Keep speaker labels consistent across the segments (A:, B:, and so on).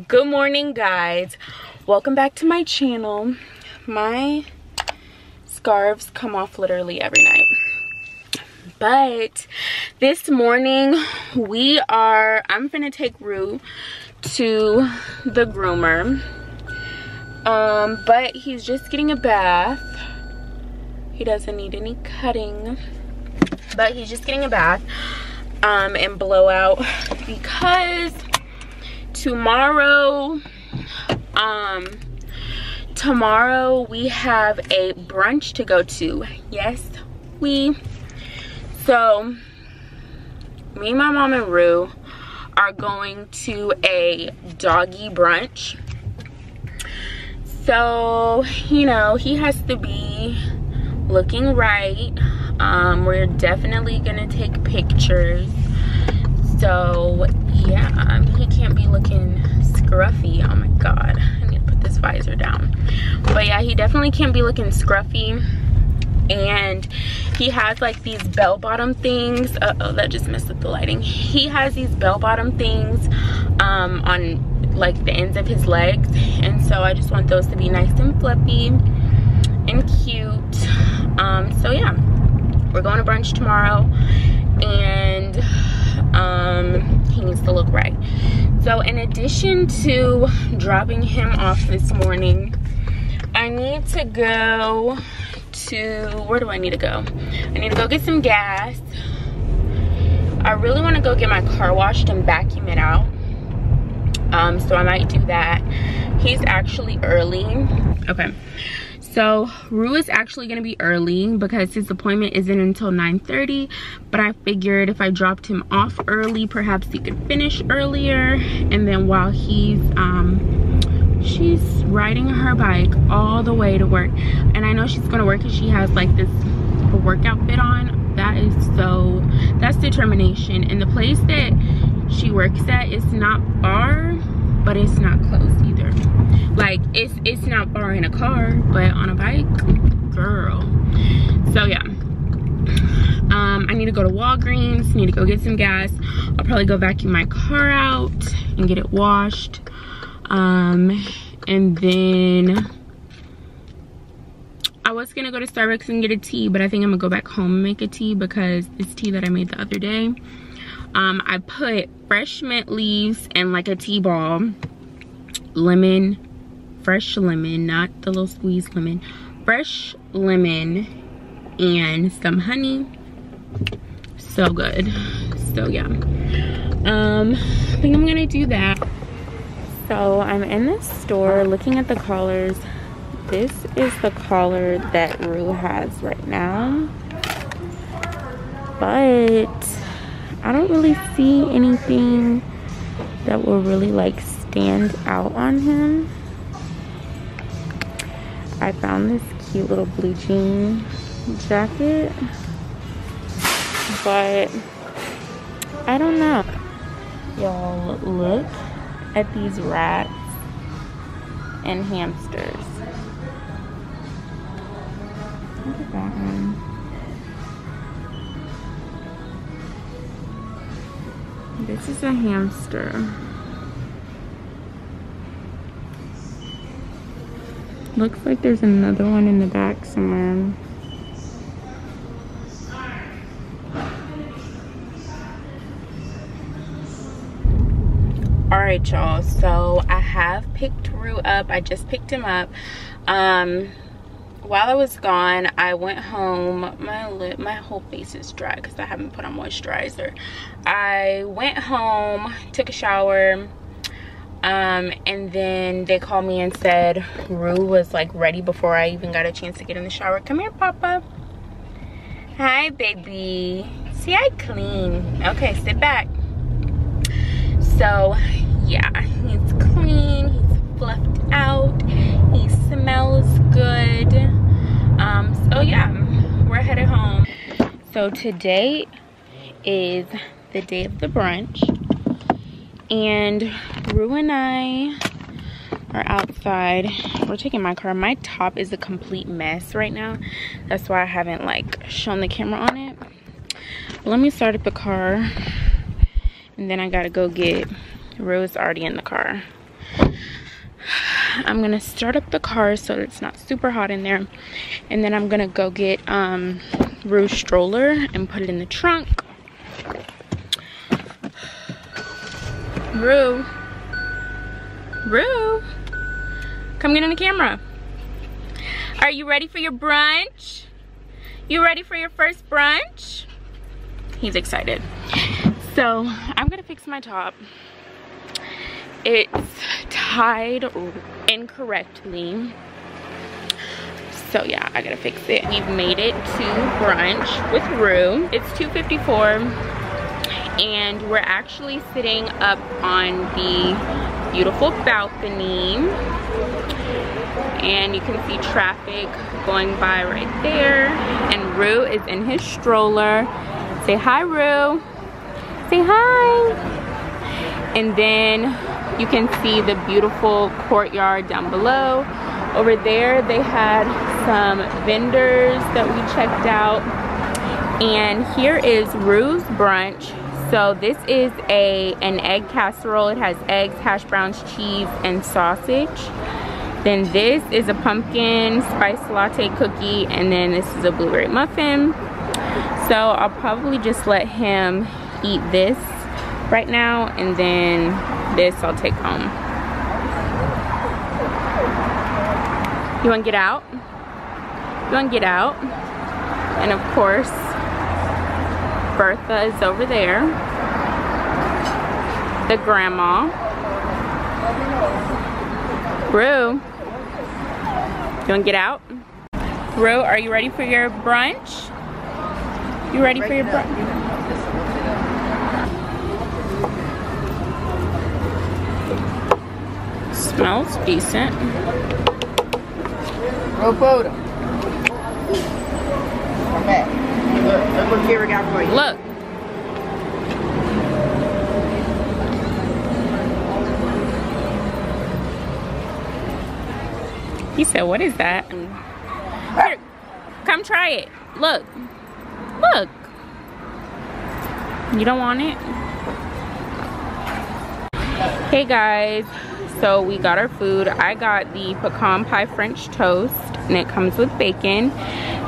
A: Good morning, guys. Welcome back to my channel. My scarves come off literally every night, but this morning I'm gonna take Rue to the groomer, but he's just getting a bath. He doesn't need any cutting, but he's just getting a bath and blowout because tomorrow we have a brunch to go to. Yes, so me, my mom, and Rue are going to a doggy brunch. So, you know, he has to be looking right. We're definitely gonna take pictures. So yeah, he can't be looking scruffy. Oh my god, I need to put this visor down. But yeah, he definitely can't be looking scruffy. And he has like these bell-bottom things. Uh-oh, that just messed up the lighting. He has these bell-bottom things on like the ends of his legs, and so I just want those to be nice and fluffy and cute. So yeah, we're going to brunch tomorrow, and he needs to look right. So in addition to dropping him off this morning, I need to go to, where do I need to go? I need to go get some gas. I really want to go get my car washed and vacuum it out. So I might do that. He's actually early. Okay, so Rue is actually gonna be early because his appointment isn't until 9:30, but I figured if I dropped him off early, perhaps he could finish earlier, and then while she's riding her bike all the way to work. And I know she's gonna work because she has like this workout fit on. That's determination. And the place that she works at is not far, but it's not close either. Like it's not far in a car, but on a bike, girl. So yeah, I need to go to Walgreens, need to go get some gas. I'll probably go vacuum my car out and get it washed, and then I was gonna go to Starbucks and get a tea, but I think I'm gonna go back home and make a tea because this tea that I made the other day, I put fresh mint leaves and like a tea ball, lemon, fresh lemon, not the little squeezed lemon, fresh lemon, and some honey. So good. So yeah, I think I'm gonna do that. So I'm in the store looking at the collars. This is the collar that Rue has right now, but I don't really see anything that will really like stand out on him. I found this cute little blue jean jacket, but I don't know. Y'all, look at these rats and hamsters. Look at that one. This is a hamster. Looks like there's another one in the back somewhere. Alright, y'all, so I have picked Rue up. I just picked him up. While I was gone, I went home. My whole face is dry because I haven't put on moisturizer. I went home, took a shower, and then they called me and said Rue was like ready before I even got a chance to get in the shower. Come here, Papa. Hi, baby. See, I clean. Okay, sit back. So yeah, he's clean, he's fluffed out, he smells good. So yeah, we're headed home. So today is the day of the brunch, and Rue and I are outside. We're taking my car. My top is a complete mess right now. That's why I haven't like shown the camera on it. But let me start up the car, and then I gotta go get Rue. Is already in the car. I'm gonna start up the car so it's not super hot in there, and then I'm gonna go get Rue's stroller and put it in the trunk. Rue, come get in the camera. Are you ready for your brunch? You ready for your first brunch? He's excited. So I'm gonna fix my top. It's tied incorrectly. So yeah, I gotta fix it. We've made it to brunch with Rue. It's 2:54 and we're actually sitting up on the beautiful balcony. And you can see traffic going by right there. And Rue is in his stroller. Say hi, Rue. Say hi. And then you can see the beautiful courtyard down below. Over there, they had some vendors that we checked out. And here is Rue's brunch. So this is an egg casserole. It has eggs, hash browns, cheese, and sausage. Then this is a pumpkin spice latte cookie, and then this is a blueberry muffin. So I'll probably just let him eat this right now, and then this I'll take home. You wanna get out? You wanna get out? And of course, Bertha is over there. The grandma. Rue, you wanna get out? Rue, are you ready for your brunch? You ready for your brunch? Smells decent.
B: Roll photo. Come back. Look what Kira got for you.
A: Look. He said, what is that? Here, come try it. Look. Look. You don't want it? Hey guys. So we got our food. I got the pecan pie French toast, and it comes with bacon.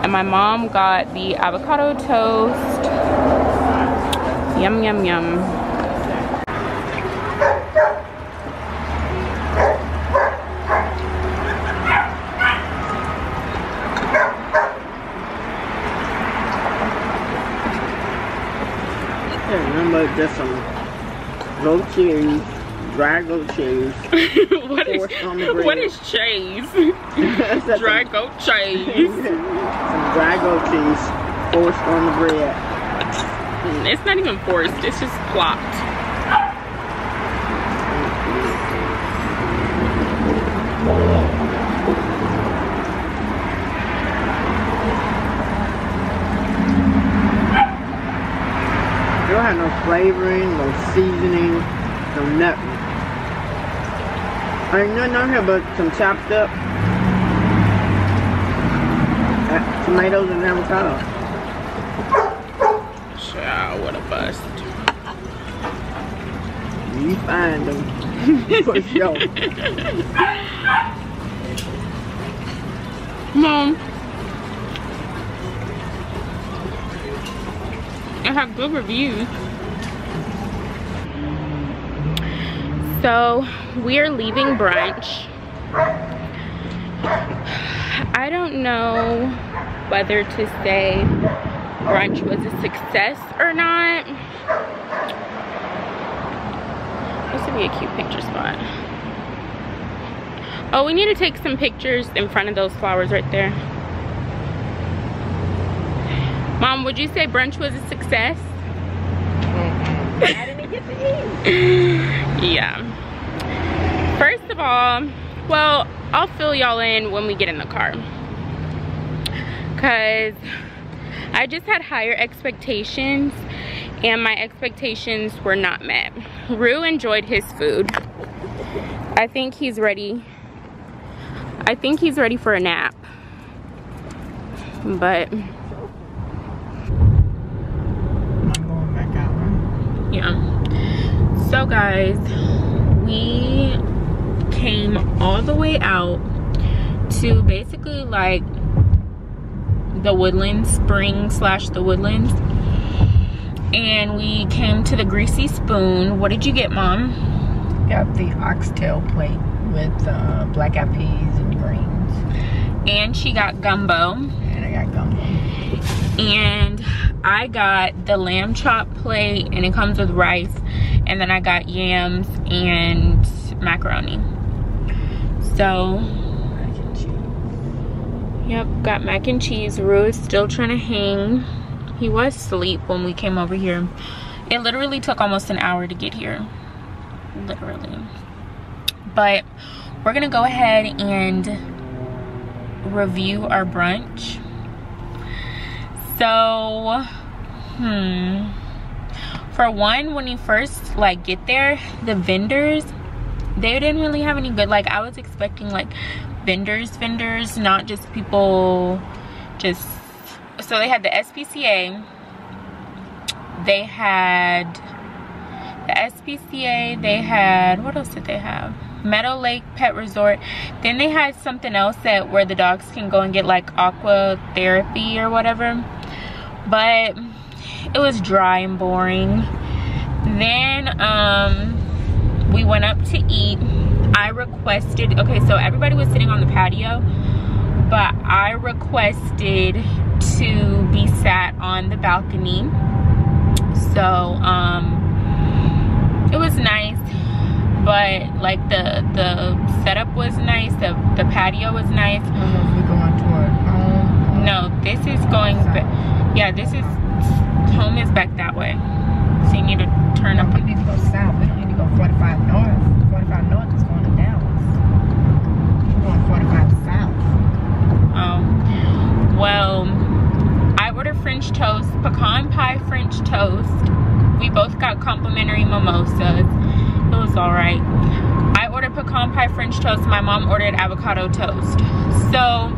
A: And my mom got the avocado toast. Yum, yum, yum.
B: Remember just some goat cheese, dry goat cheese.
A: what is cheese? Dry goat cheese.
B: Some dry goat cheese forced on the bread.
A: It's not even forced, it's just plopped.
B: They don't have no flavoring, no seasoning, no nothing. Ain't nothing on here but some chopped up tomatoes and avocado.
A: Child, what a bust.
B: You find them for sure.
A: Mom, I have good reviews. So we're leaving brunch. I don't know whether to say brunch was a success or not. This would be a cute picture spot. Oh, we need to take some pictures in front of those flowers right there. Mom, would you say brunch was a success?
B: I didn't get to eat.
A: Yeah. First of all, well, I'll fill y'all in when we get in the car. Cause I just had higher expectations and my expectations were not met. Rue enjoyed his food. I think he's ready. I think he's ready for a nap. But yeah. So guys, we all the way out to basically like the Woodlands, spring slash the Woodlands. And we came to the Greasy Spoon. What did you get, Mom?
B: Got the oxtail plate with black-eyed peas and greens.
A: And she got gumbo.
B: And I got gumbo.
A: And I got the lamb chop plate, and it comes with rice. And then I got yams and macaroni. So,
B: Mac and cheese.
A: Yep, got mac and cheese. Rue is still trying to hang. He was asleep when we came over here. It literally took almost an hour to get here. Literally. But we're gonna go ahead and review our brunch. So, for one, when you first like get there, the vendors, they didn't really have any good, like I was expecting like vendors, not just people just, so they had the SPCA, they had the SPCA, they had, what else did they have? Meadow Lake Pet Resort. Then they had something else that where the dogs can go and get like aqua therapy or whatever, but it was dry and boring. Then we went up to eat. I requested, okay, so everybody was sitting on the patio, but I requested to be sat on the balcony. So it was nice, but like the setup was nice, the patio was nice.
B: I don't know if we're going toward home.
A: No, this is going back. Yeah, this is, home is back that way. So you need to turn up.
B: We need to go south. We don't need to go 45 north. 45 north is going to Dallas. We're going 45 south.
A: Oh, well, I ordered French toast, pecan pie French toast. We both got complimentary mimosas. It was all right. I ordered pecan pie French toast. My mom ordered avocado toast. So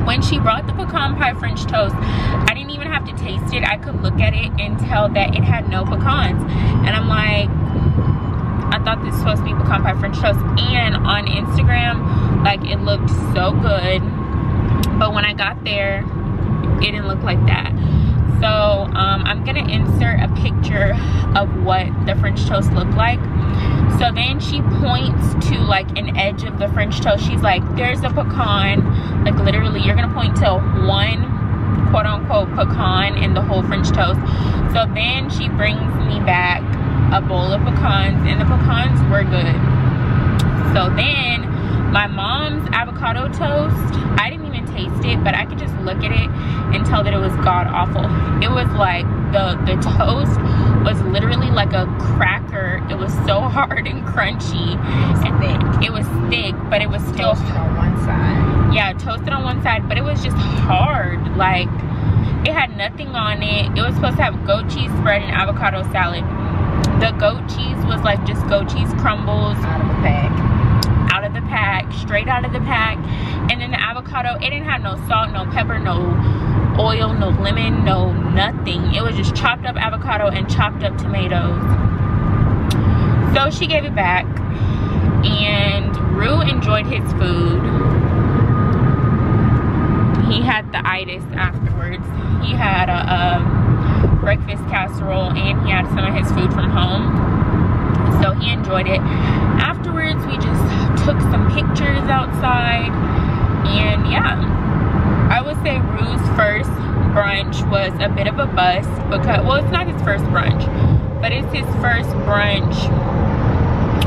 A: when she brought the pecan pie French toast, I didn't even have to taste it. I could look at it and tell that it had no pecans. And I'm like, I thought this was supposed to be pecan pie French toast. And on Instagram, like, it looked so good. But when I got there, it didn't look like that. So I'm gonna insert a picture of what the French toast looked like. So then she points to like an edge of the French toast. She's like, there's a pecan. Like literally, you're gonna point to one quote unquote pecan in the whole French toast. So then she brings me back a bowl of pecans, and the pecans were good. So then my mom's avocado toast, I didn't even taste it, but I could just look at it and tell that it was god awful. It was like the toast was literally like a cracker. It was so hard and crunchy. It was thick, but it was still
B: toasted on one side.
A: Yeah, toasted on one side, but it was just hard. Like, it had nothing on it. It was supposed to have goat cheese spread and avocado salad. The goat cheese was like just goat cheese crumbles
B: Out of the pack.
A: out of the pack, straight out of the pack. And then the avocado, it didn't have no salt, no pepper, no oil, no lemon, no nothing. It was just chopped up avocado and chopped up tomatoes. So she gave it back, and Rue enjoyed his food. He had the itis afterwards. He had a breakfast casserole, and he had some of his food from home. So he enjoyed it. Afterwards, we just took some pictures outside, and yeah, I would say Rue's first brunch was a bit of a bust because, well, it's not his first brunch, but it's his first brunch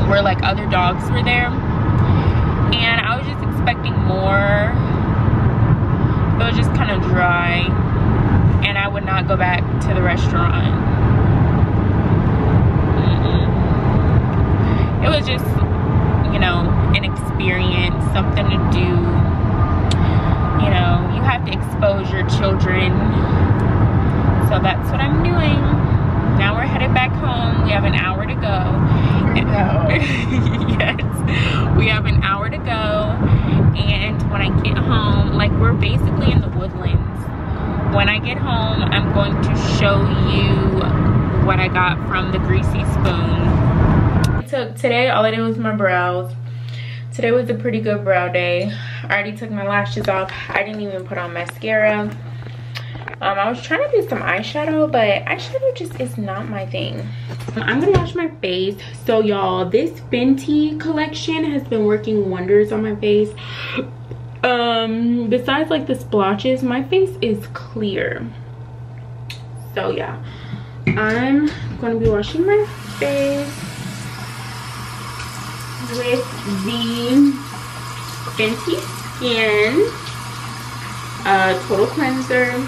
A: where like other dogs were there, and I was just expecting more. It was just kind of dry, and I would not go back to the restaurant. It was just, you know, an experience, something to do. You know, you have to expose your children. So that's what I'm doing. Now we're headed back home. We have an hour to go.
B: No.
A: Yes, we have an hour to go. And when I get home, like, we're basically in the Woodlands. When I get home, I'm going to show you what I got from the Greasy Spoon. So today all I did was my brows. Today was a pretty good brow day. I already took my lashes off. I didn't even put on mascara. I was trying to do some eyeshadow, but eyeshadow just is not my thing. I'm gonna wash my face. So y'all, this Fenty collection has been working wonders on my face. Besides like the splotches, my face is clear. So yeah, I'm gonna be washing my face with the Fenty Skin Total Cleanser.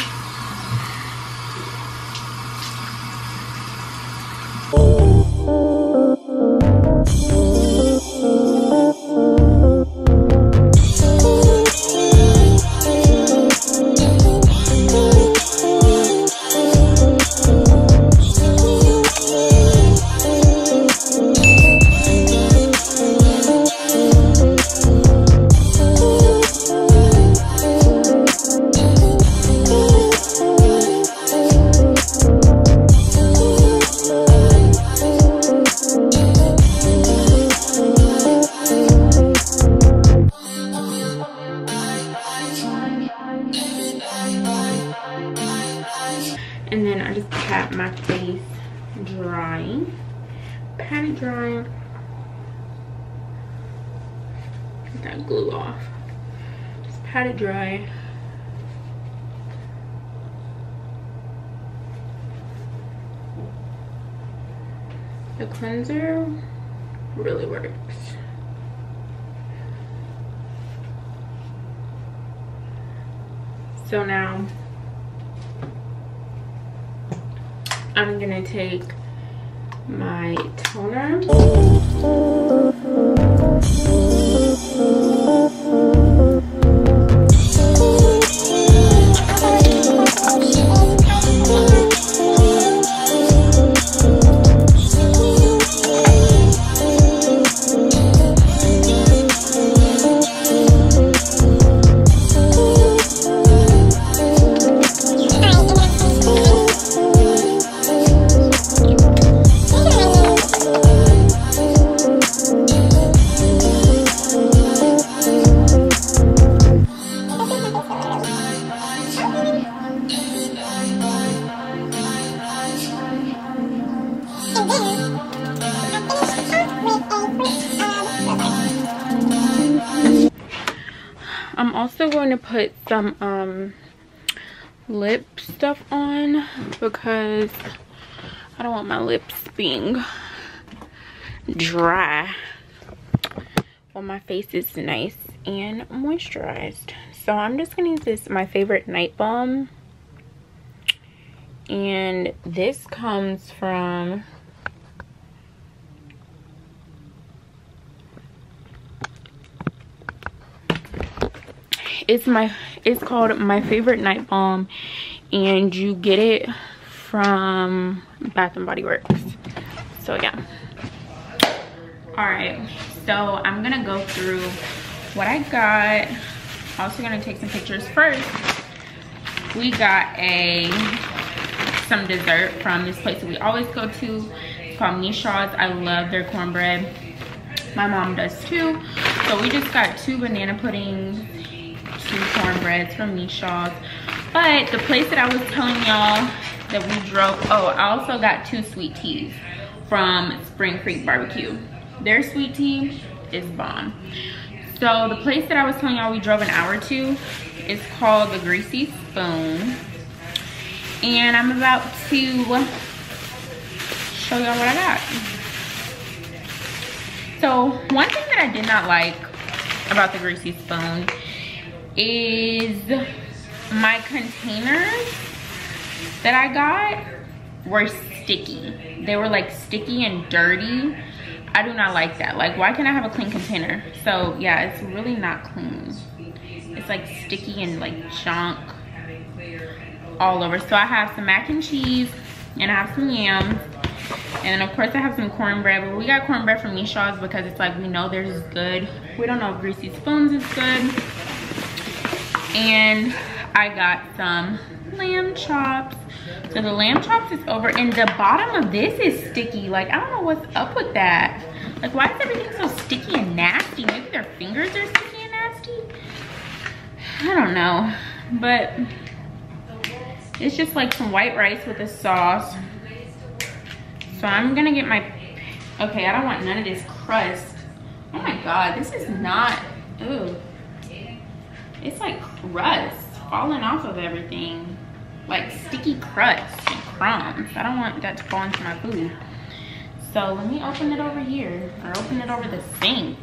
A: And then I just pat my face dry. Pat it dry. Get that glue off. Just pat it dry. The cleanser really works. So now I'm gonna take my toner. I'm also going to put some lip stuff on because I don't want my lips being dry while my face is nice and moisturized. So I'm just gonna use this, my favorite night balm, and this comes from it's called My Favorite Night Balm, and you get it from Bath and Body Works. So yeah. All right, so I'm gonna go through what I got. Also gonna take some pictures. First, we got some dessert from this place that we always go to. It's called Mishaw's. I love their cornbread. My mom does too. So we just got 2 banana puddings, 2 cornbreads from Mishaw's. But the place that I was telling y'all that we drove, oh, I also got 2 sweet teas from Spring Creek Barbecue. Their sweet tea is bomb. So the place that I was telling y'all we drove an hour to is called the Greasy Spoon. And I'm about to show y'all what I got. So one thing that I did not like about the Greasy Spoon is my containers that I got were sticky. They were like sticky and dirty. I do not like that. Like, why can't I have a clean container? So yeah, it's really not clean. It's like sticky and like junk all over. So I have some mac and cheese and I have some yams. And then of course I have some cornbread, but we got cornbread from Mishaw's because it's like we know theirs is good. We don't know if Greasy Spoons is good. And I got some lamb chops. So the lamb chops is over, and the bottom of this is sticky. Like, I don't know what's up with that. Like, why is everything so sticky and nasty? Maybe they're fingers are sticky and nasty. I don't know, but it's just like some white rice with a sauce. So I'm gonna get my, okay, I don't want none of this crust. Oh my God, this is not, ooh. It's like crust falling off of everything. Like sticky crust and crumbs. I don't want that to fall into my food. So let me open it over here, or open it over the sink.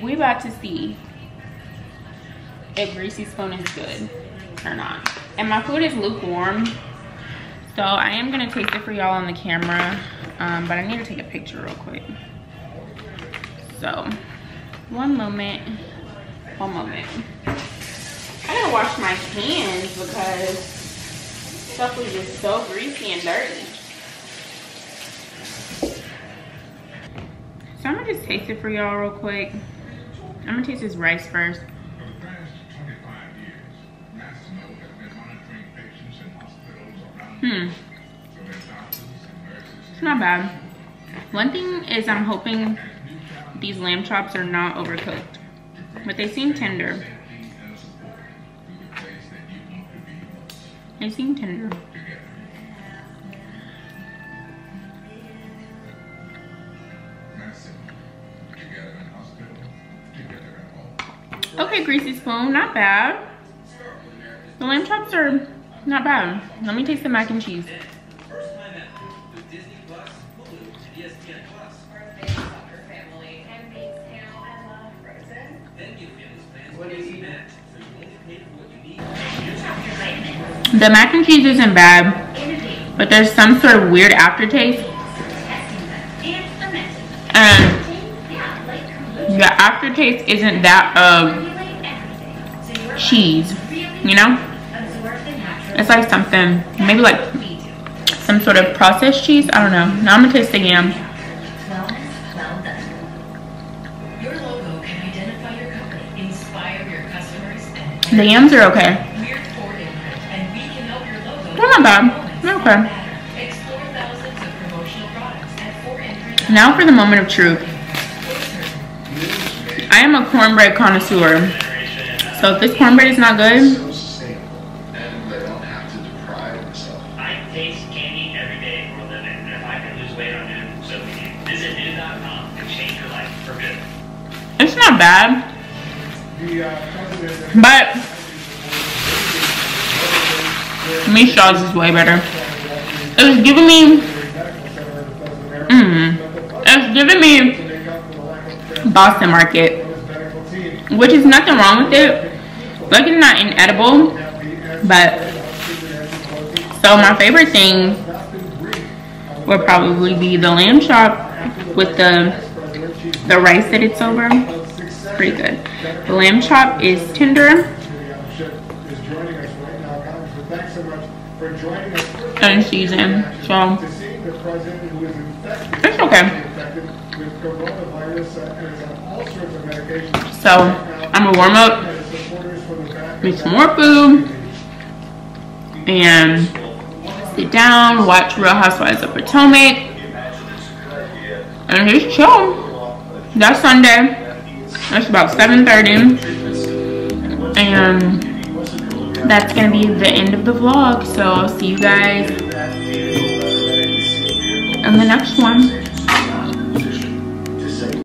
A: We about to see if Greasy Spoon is good or not. And my food is lukewarm, so I am gonna taste it for y'all on the camera, but I need to take a picture real quick. So, one moment. I gotta wash my hands because stuff was just so greasy and dirty. So I'm gonna just taste it for y'all real quick. I'm gonna taste this rice first. It's not bad. One thing is I'm hoping these lamb chops are not overcooked, but they seem tender. They seem tender. Okay, Greasy Spoon, not bad. The lamb chops are not bad. Let me taste the mac and cheese. The mac and cheese isn't bad, but there's some sort of weird aftertaste. And the aftertaste isn't that of cheese, you know? It's like something, maybe like some sort of processed cheese. I don't know. Now I'm gonna taste the yam. The yams are okay. They're not bad. They're okay. Now for the moment of truth. I am a cornbread connoisseur. So if this cornbread is not good,
C: I taste candy every day for a living, and if I can lose weight on it, so can you. Visit new.com and change your life for good.
A: it's not bad. But Michelle's is way better. It was giving me it's giving me Boston Market, which is nothing wrong with it. Like, it's not inedible, but so my favorite thing would probably be the lamb chop with the rice that it's over. Pretty good. The lamb chop is tender and seasoned, so it's okay. So I'm gonna warm up, make some more food, and sit down, watch Real Housewives of Potomac, and just chill. That's Sunday. It's about 7:30, and that's gonna be the end of the vlog. So I'll see you guys in the next one.